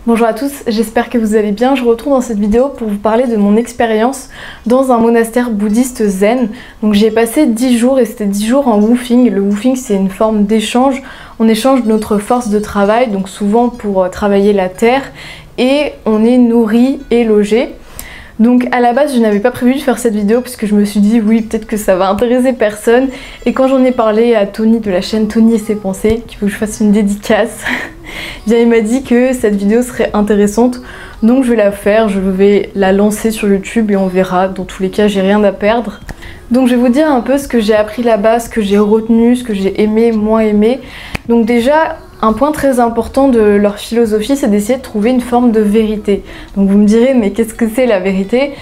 Bonjour à tous, j'espère que vous allez bien. Je vous retrouve dans cette vidéo pour vous parler de mon expérience dans un monastère bouddhiste zen. Donc j'y ai passé 10 jours et c'était 10 jours en woofing. Le woofing, c'est une forme d'échange. On échange notre force de travail, donc souvent pour travailler la terre, et on est nourri et logé. Donc à la base je n'avais pas prévu de faire cette vidéo parce que je me suis dit oui peut-être que ça va intéresser personne, et quand j'en ai parlé à Tony de la chaîne Tony et ses pensées, qu'il faut que je fasse une dédicace, bien il m'a dit que cette vidéo serait intéressante, donc je vais la faire, je vais la lancer sur YouTube et on verra. Dans tous les cas j'ai rien à perdre. Donc je vais vous dire un peu ce que j'ai appris là-bas, ce que j'ai retenu, ce que j'ai aimé, moins aimé. Donc déjà, un point très important de leur philosophie, c'est d'essayer de trouver une forme de vérité. Donc vous me direz, mais qu'est-ce que c'est la vérité?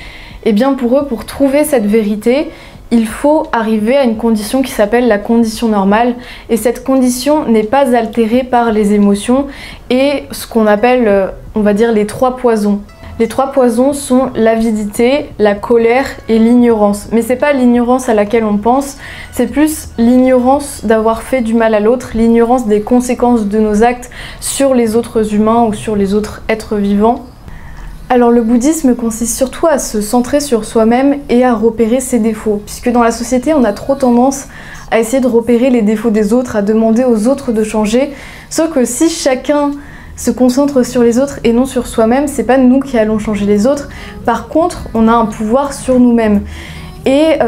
Eh bien pour eux, pour trouver cette vérité, il faut arriver à une condition qui s'appelle la condition normale. Et cette condition n'est pas altérée par les émotions et ce qu'on appelle, on va dire, les 3 poisons. Les 3 poisons sont l'avidité, la colère et l'ignorance. Mais c'est pas l'ignorance à laquelle on pense, c'est plus l'ignorance d'avoir fait du mal à l'autre, l'ignorance des conséquences de nos actes sur les autres humains ou sur les autres êtres vivants. Alors le bouddhisme consiste surtout à se centrer sur soi-même et à repérer ses défauts, puisque dans la société on a trop tendance à essayer de repérer les défauts des autres, à demander aux autres de changer, sauf que si chacun se concentre sur les autres et non sur soi-même, c'est pas nous qui allons changer les autres. Par contre, on a un pouvoir sur nous-mêmes. Et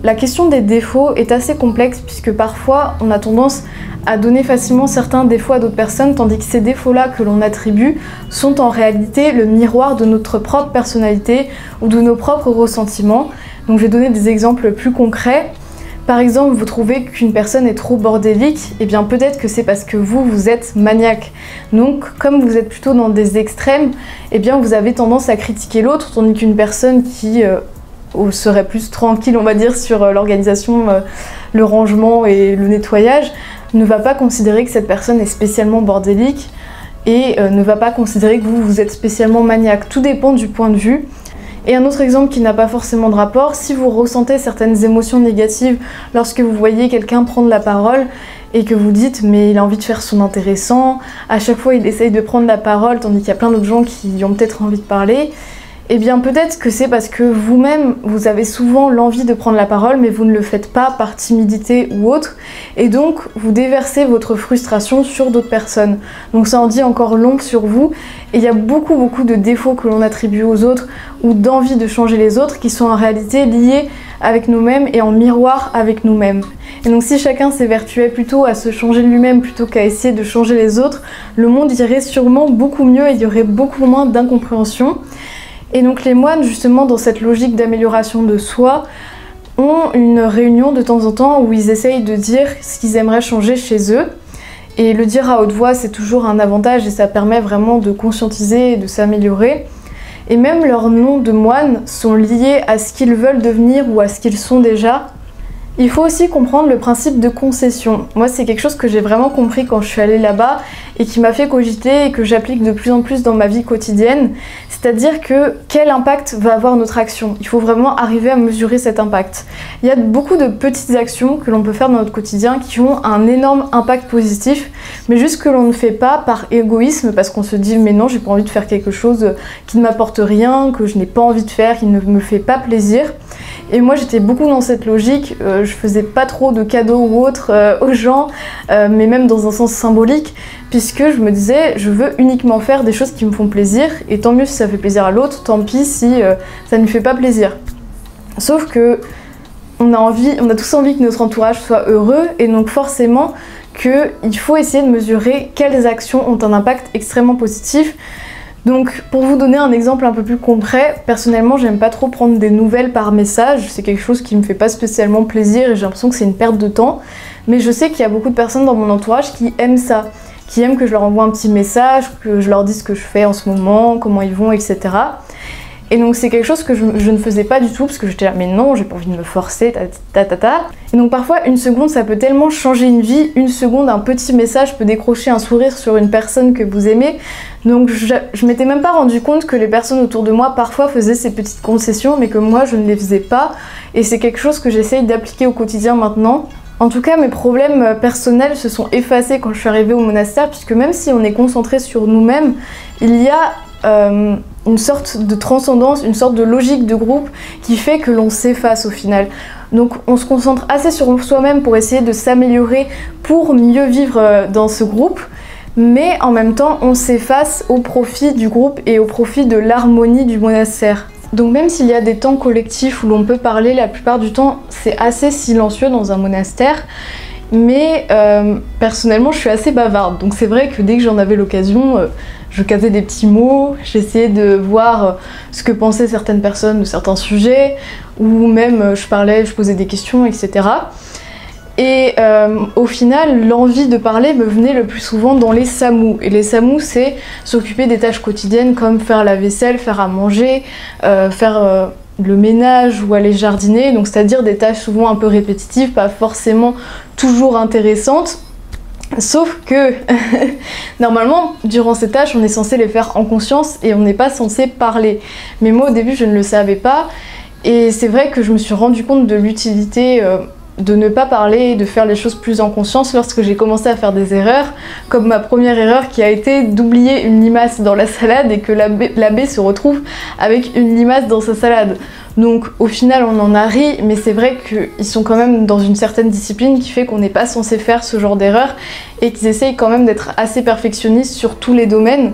la question des défauts est assez complexe puisque parfois on a tendance à donner facilement certains défauts à d'autres personnes, tandis que ces défauts-là que l'on attribue sont en réalité le miroir de notre propre personnalité ou de nos propres ressentiments. Donc je vais donner des exemples plus concrets. Par exemple, vous trouvez qu'une personne est trop bordélique, et bien peut-être que c'est parce que vous êtes maniaque. Donc comme vous êtes plutôt dans des extrêmes, et bien vous avez tendance à critiquer l'autre, tandis qu'une personne qui serait plus tranquille, on va dire, sur l'organisation, le rangement et le nettoyage, ne va pas considérer que cette personne est spécialement bordélique et ne va pas considérer que vous êtes spécialement maniaque. Tout dépend du point de vue. Et un autre exemple qui n'a pas forcément de rapport, si vous ressentez certaines émotions négatives lorsque vous voyez quelqu'un prendre la parole et que vous dites mais il a envie de faire son intéressant, à chaque fois il essaye de prendre la parole tandis qu'il y a plein d'autres gens qui ont peut-être envie de parler, eh bien peut-être que c'est parce que vous-même vous avez souvent l'envie de prendre la parole mais vous ne le faites pas par timidité ou autre, et donc vous déversez votre frustration sur d'autres personnes. Donc ça en dit encore long sur vous, et il y a beaucoup de défauts que l'on attribue aux autres ou d'envie de changer les autres qui sont en réalité liés avec nous-mêmes et en miroir avec nous-mêmes. Et donc si chacun s'évertuait plutôt à se changer lui-même plutôt qu'à essayer de changer les autres, le monde irait sûrement beaucoup mieux et il y aurait beaucoup moins d'incompréhension. Et donc les moines, justement, dans cette logique d'amélioration de soi, ont une réunion de temps en temps où ils essayent de dire ce qu'ils aimeraient changer chez eux. Et le dire à haute voix, c'est toujours un avantage et ça permet vraiment de conscientiser et de s'améliorer. Et même leurs noms de moines sont liés à ce qu'ils veulent devenir ou à ce qu'ils sont déjà. Il faut aussi comprendre le principe de concession. Moi, c'est quelque chose que j'ai vraiment compris quand je suis allée là-bas et qui m'a fait cogiter et que j'applique de plus en plus dans ma vie quotidienne. C'est-à-dire que quel impact va avoir notre action? Il faut vraiment arriver à mesurer cet impact. Il y a beaucoup de petites actions que l'on peut faire dans notre quotidien qui ont un énorme impact positif, mais juste que l'on ne fait pas par égoïsme parce qu'on se dit mais non, j'ai pas envie de faire quelque chose qui ne m'apporte rien, que je n'ai pas envie de faire, qui ne me fait pas plaisir. Et moi j'étais beaucoup dans cette logique, je faisais pas trop de cadeaux ou autres aux gens, mais même dans un sens symbolique, puisque je me disais je veux uniquement faire des choses qui me font plaisir, et tant mieux si ça fait plaisir à l'autre, tant pis si ça ne lui fait pas plaisir. Sauf que on a tous envie que notre entourage soit heureux, et donc forcément qu'il faut essayer de mesurer quelles actions ont un impact extrêmement positif. Donc pour vous donner un exemple un peu plus concret, personnellement j'aime pas trop prendre des nouvelles par message, c'est quelque chose qui me fait pas spécialement plaisir et j'ai l'impression que c'est une perte de temps, mais je sais qu'il y a beaucoup de personnes dans mon entourage qui aiment ça, qui aiment que je leur envoie un petit message, que je leur dise ce que je fais en ce moment, comment ils vont, etc. Et donc c'est quelque chose que je ne faisais pas du tout parce que j'étais là mais non, j'ai pas envie de me forcer, Et donc parfois une seconde ça peut tellement changer une vie, une seconde un petit message peut décrocher un sourire sur une personne que vous aimez. Donc je m'étais même pas rendu compte que les personnes autour de moi parfois faisaient ces petites concessions mais que moi je ne les faisais pas, et c'est quelque chose que j'essaye d'appliquer au quotidien maintenant. En tout cas, mes problèmes personnels se sont effacés quand je suis arrivée au monastère, puisque même si on est concentré sur nous-mêmes, il y a une sorte de transcendance, une sorte de logique de groupe qui fait que l'on s'efface au final. Donc on se concentre assez sur soi-même pour essayer de s'améliorer, pour mieux vivre dans ce groupe, mais en même temps on s'efface au profit du groupe et au profit de l'harmonie du monastère. Donc même s'il y a des temps collectifs où l'on peut parler, la plupart du temps c'est assez silencieux dans un monastère, mais personnellement je suis assez bavarde, donc c'est vrai que dès que j'en avais l'occasion, je casais des petits mots, j'essayais de voir ce que pensaient certaines personnes de certains sujets, ou même je posais des questions, etc. Et au final, l'envie de parler me venait le plus souvent dans les samous. Et les samous, c'est s'occuper des tâches quotidiennes comme faire la vaisselle, faire à manger, faire le ménage ou aller jardiner. Donc c'est-à-dire des tâches souvent un peu répétitives, pas forcément toujours intéressantes. Sauf que normalement, durant ces tâches, on est censé les faire en conscience et on n'est pas censé parler. Mais moi, au début, je ne le savais pas. Et c'est vrai que je me suis rendu compte de l'utilité de ne pas parler et de faire les choses plus en conscience lorsque j'ai commencé à faire des erreurs, comme ma première erreur qui a été d'oublier une limace dans la salade et que l'abbé se retrouve avec une limace dans sa salade. Donc au final on en a ri, mais c'est vrai qu'ils sont quand même dans une certaine discipline qui fait qu'on n'est pas censé faire ce genre d'erreur et qu'ils essayent quand même d'être assez perfectionnistes sur tous les domaines.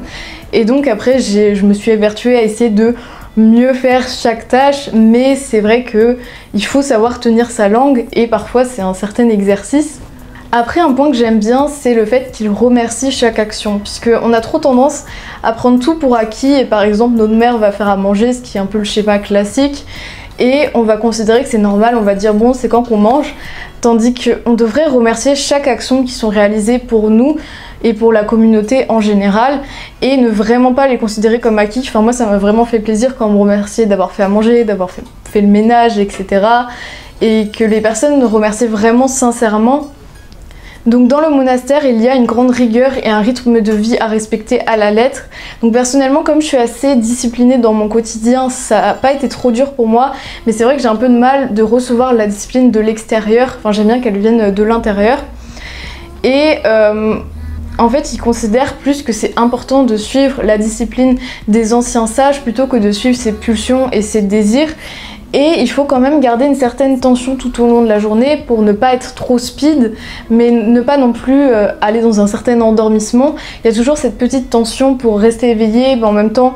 Et donc après je me suis évertuée à essayer de mieux faire chaque tâche, mais c'est vrai qu'il faut savoir tenir sa langue et parfois c'est un certain exercice. Après, un point que j'aime bien, c'est le fait qu'il remercie chaque action, puisqu'on a trop tendance à prendre tout pour acquis, et par exemple notre mère va faire à manger, ce qui est un peu le schéma classique, et on va considérer que c'est normal, on va dire bon c'est quand qu'on mange, tandis qu'on devrait remercier chaque action qui sont réalisées pour nous et pour la communauté en général, et ne vraiment pas les considérer comme acquis. Enfin moi ça m'a vraiment fait plaisir quand on me remerciait d'avoir fait à manger, d'avoir fait le ménage, etc. Et que les personnes remerciaient vraiment sincèrement. Donc dans le monastère, il y a une grande rigueur et un rythme de vie à respecter à la lettre. Donc personnellement, comme je suis assez disciplinée dans mon quotidien, ça n'a pas été trop dur pour moi, mais c'est vrai que j'ai un peu de mal de recevoir la discipline de l'extérieur. Enfin, j'aime bien qu'elle vienne de l'intérieur. Et en fait, ils considèrent plus que c'est important de suivre la discipline des anciens sages plutôt que de suivre ses pulsions et ses désirs. Et il faut quand même garder une certaine tension tout au long de la journée pour ne pas être trop speed, mais ne pas non plus aller dans un certain endormissement. Il y a toujours cette petite tension pour rester éveillé, mais en même temps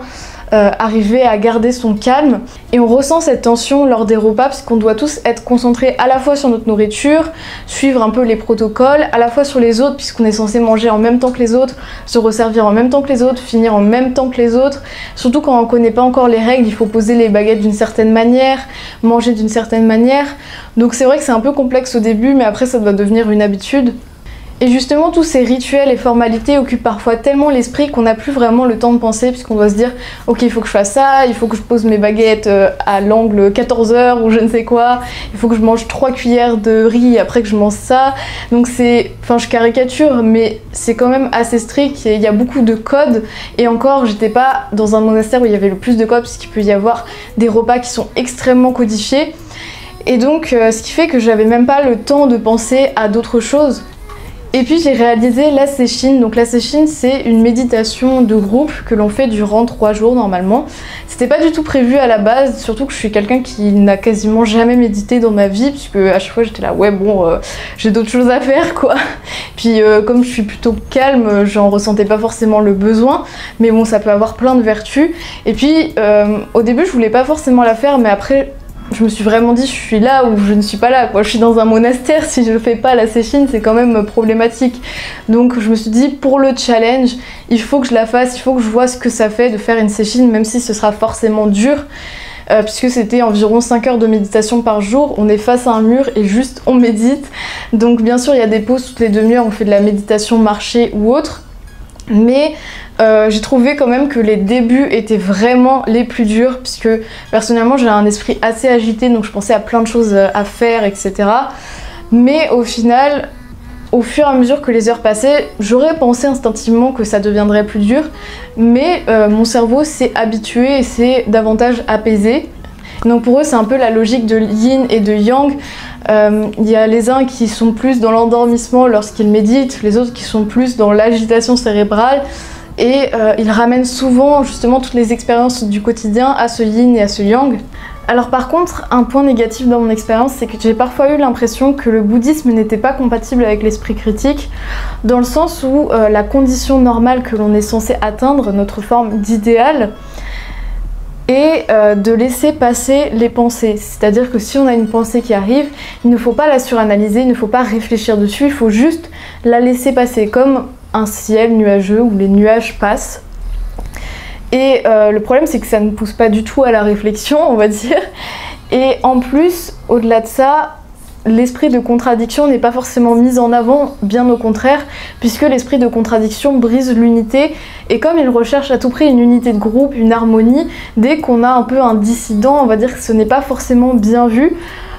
arriver à garder son calme. Et on ressent cette tension lors des repas parce qu'on doit tous être concentrés à la fois sur notre nourriture, suivre un peu les protocoles, à la fois sur les autres puisqu'on est censé manger en même temps que les autres, se resservir en même temps que les autres, finir en même temps que les autres. Surtout quand on connaît pas encore les règles, il faut poser les baguettes d'une certaine manière, manger d'une certaine manière. Donc c'est vrai que c'est un peu complexe au début, mais après ça doit devenir une habitude. Et justement, tous ces rituels et formalités occupent parfois tellement l'esprit qu'on n'a plus vraiment le temps de penser, puisqu'on doit se dire ok, il faut que je fasse ça, il faut que je pose mes baguettes à l'angle 14h ou je ne sais quoi, il faut que je mange 3 cuillères de riz après que je mange ça. Donc c'est, enfin je caricature, mais c'est quand même assez strict, il y a beaucoup de codes, et encore j'étais pas dans un monastère où il y avait le plus de codes, puisqu'il peut y avoir des repas qui sont extrêmement codifiés. Et donc ce qui fait que j'avais même pas le temps de penser à d'autres choses. Et puis j'ai réalisé la Sesshin. Donc la Sesshin, c'est une méditation de groupe que l'on fait durant 3 jours normalement. C'était pas du tout prévu à la base, surtout que je suis quelqu'un qui n'a quasiment jamais médité dans ma vie, puisque à chaque fois j'étais là ouais bon j'ai d'autres choses à faire quoi. Puis comme je suis plutôt calme, j'en ressentais pas forcément le besoin, mais bon ça peut avoir plein de vertus. Et puis au début je voulais pas forcément la faire, mais après je me suis vraiment dit je suis là ou je ne suis pas là quoi. Je suis dans un monastère, si je fais pas la Sesshin c'est quand même problématique. Donc je me suis dit pour le challenge il faut que je la fasse, il faut que je vois ce que ça fait de faire une Sesshin, même si ce sera forcément dur puisque c'était environ 5 heures de méditation par jour. On est face à un mur et juste on médite. Donc bien sûr il y a des pauses toutes les demi-heures, on fait de la méditation marché ou autre, mais j'ai trouvé quand même que les débuts étaient vraiment les plus durs, puisque personnellement j'ai un esprit assez agité, donc je pensais à plein de choses à faire, etc. Mais au final, au fur et à mesure que les heures passaient, j'aurais pensé instinctivement que ça deviendrait plus dur, mais mon cerveau s'est habitué et s'est davantage apaisé. Donc pour eux c'est un peu la logique de yin et de yang. Il y a les uns qui sont plus dans l'endormissement lorsqu'ils méditent, les autres qui sont plus dans l'agitation cérébrale. Et ils ramènent souvent justement toutes les expériences du quotidien à ce yin et à ce yang. Alors par contre, un point négatif dans mon expérience, c'est que j'ai parfois eu l'impression que le bouddhisme n'était pas compatible avec l'esprit critique, dans le sens où la condition normale que l'on est censé atteindre, notre forme d'idéal, est de laisser passer les pensées. C'est-à-dire que si on a une pensée qui arrive, il ne faut pas la suranalyser, il ne faut pas réfléchir dessus, il faut juste la laisser passer, comme un ciel nuageux où les nuages passent. Et le problème c'est que ça ne pousse pas du tout à la réflexion, on va dire. Et en plus, au-delà de ça, l'esprit de contradiction n'est pas forcément mis en avant, bien au contraire, puisque l'esprit de contradiction brise l'unité. Et comme il recherche à tout prix une unité de groupe, une harmonie, dès qu'on a un peu un dissident, on va dire que ce n'est pas forcément bien vu.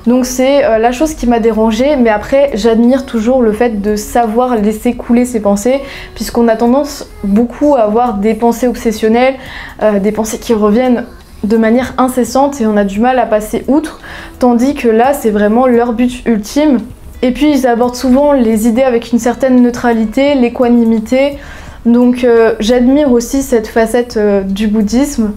Donc c'est la chose qui m'a dérangée, mais après j'admire toujours le fait de savoir laisser couler ses pensées, puisqu'on a tendance beaucoup à avoir des pensées obsessionnelles, des pensées qui reviennent de manière incessante et on a du mal à passer outre, tandis que là c'est vraiment leur but ultime. Et puis ils abordent souvent les idées avec une certaine neutralité, l'équanimité, donc j'admire aussi cette facette du bouddhisme.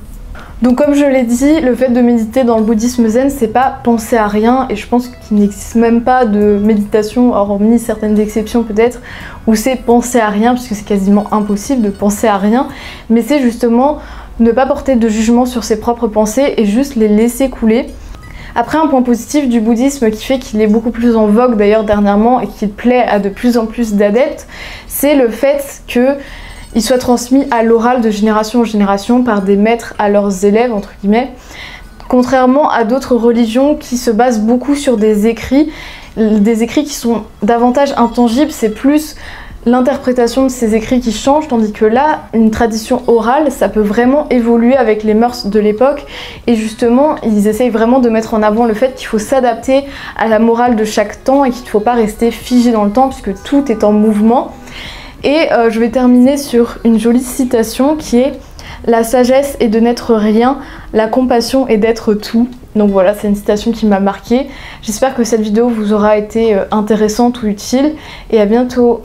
Donc comme je l'ai dit, le fait de méditer dans le bouddhisme zen, c'est pas penser à rien, et je pense qu'il n'existe même pas de méditation, hormis certaines exceptions peut-être, où c'est penser à rien, puisque c'est quasiment impossible de penser à rien, mais c'est justement ne pas porter de jugement sur ses propres pensées et juste les laisser couler. Après, un point positif du bouddhisme qui fait qu'il est beaucoup plus en vogue d'ailleurs dernièrement et qu'il plaît à de plus en plus d'adeptes, c'est le fait que il soit transmis à l'oral de génération en génération par des maîtres à leurs élèves, entre guillemets, contrairement à d'autres religions qui se basent beaucoup sur des écrits qui sont davantage intangibles, c'est plus l'interprétation de ces écrits qui change, tandis que là, une tradition orale, ça peut vraiment évoluer avec les mœurs de l'époque, et justement, ils essayent vraiment de mettre en avant le fait qu'il faut s'adapter à la morale de chaque temps et qu'il ne faut pas rester figé dans le temps, puisque tout est en mouvement. Et je vais terminer sur une jolie citation qui est « La sagesse est de n'être rien, la compassion est d'être tout ». Donc voilà, c'est une citation qui m'a marquée. J'espère que cette vidéo vous aura été intéressante ou utile, et à bientôt.